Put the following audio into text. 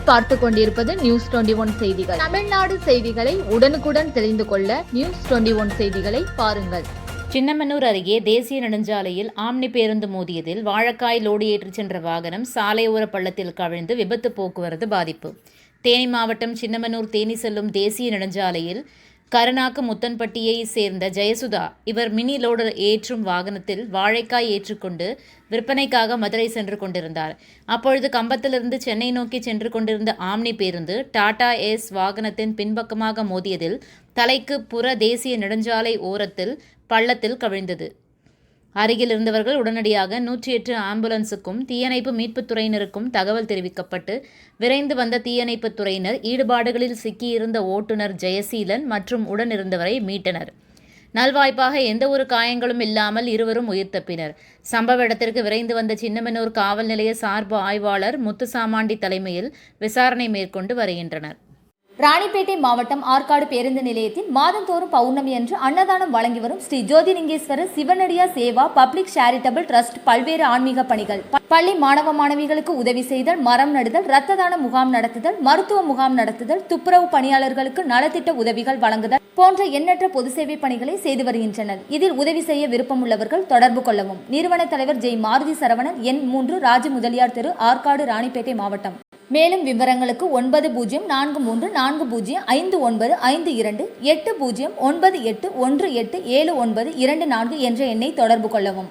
நீங்கள் பார்த்து கொண்டிருப்பது நியூஸ் 21 செய்திகள். தமிழ்நாடு செய்திகளை உடனுக்குடன் தெரிந்து கொள்ள நியூஸ் 21 செய்திகளை பாருங்கள். சின்னமனூர் அருகே தேசிய நெடுஞ்சாலையில் ஆம்னி பேருந்து மோதியதில் வாழைக்காய் லோடு ஏற்றிச் சென்ற வாகனம் சாலையோர பள்ளத்தில் கவிழ்ந்து விபத்து போக்குவரத்து பாதிப்பு. தேனி மாவட்டம் சின்னமனூர் தேனி செல்லும் தேசிய நெடுஞ்சாலையில் கருணாக்கு முத்தன்பட்டியை சேர்ந்த ஜெயசுதா இவர் மினி லோடு ஏற்றும் வாகனத்தில் வாழைக்காய் ஏற்றுக்கொண்டு விற்பனைக்காக மதுரை சென்று கொண்டிருந்தார். அப்பொழுது கம்பத்திலிருந்து சென்னை நோக்கி சென்று கொண்டிருந்த ஆம்னி பேருந்து டாடா ஏஸ் வாகனத்தின் பின்பக்கமாக மோதியதில் தலைக்கு புற தேசிய நெடுஞ்சாலை ஓரத்தில் பள்ளத்தில் கவிழ்ந்தது. அருகில் இருந்தவர்கள் உடனடியாக 108 ஆம்புலன்ஸுக்கும் தீயணைப்பு மீட்புத் துறையினருக்கும் தகவல் தெரிவிக்கப்பட்டு விரைந்து வந்த தீயணைப்புத் துறையினர் ஈடுபாடுகளில் சிக்கியிருந்த ஓட்டுநர் ஜெயசீலன் மற்றும் உடனிருந்தவரை மீட்டனர். நல்வாய்ப்பாக எந்த ஒரு காயங்களும் இல்லாமல் இருவரும் உயிர் தப்பினர். சம்பவ இடத்திற்கு விரைந்து வந்த சின்னமனூர் காவல் நிலைய சார்பு ஆய்வாளர் முத்துசாமாண்டி தலைமையில் விசாரணை மேற்கொண்டு வருகின்றனர். ராணிப்பேட்டை மாவட்டம் ஆற்காடு பேருந்து நிலையத்தில் மாதந்தோறும் பௌர்ணமி அன்று அன்னதானம் வழங்கி வரும் Sri Jothilingeswarar சிவனடியா Seva public charitable trust பல்வேறு ஆன்மீக பணிகள், பள்ளி மாணவ மாணவிகளுக்கு உதவி செய்தல், மரம் நடுதல், இரத்த தான முகாம் நடத்துதல், மருத்துவ முகாம் நடத்துதல், துப்புரவு பணியாளர்களுக்கு நலத்திட்ட உதவிகள் வழங்குதல் போன்ற எண்ணற்ற பொது சேவை பணிகளை செய்து வருகின்றனர். இதில் உதவி செய்ய விருப்பமுள்ளவர்கள் தொடர்பு கொள்ளவும். நிறுவன தலைவர் ஜெய் மாருதி சரவணன், எண் 3, ராஜ முதலியார் தெரு, ஆற்காடு, ராணிப்பேட்டை மாவட்டம். மேலும் விவரங்களுக்கு 9040405952 8098187924 என்ற எண்ணை தொடர்பு கொள்ளவும்.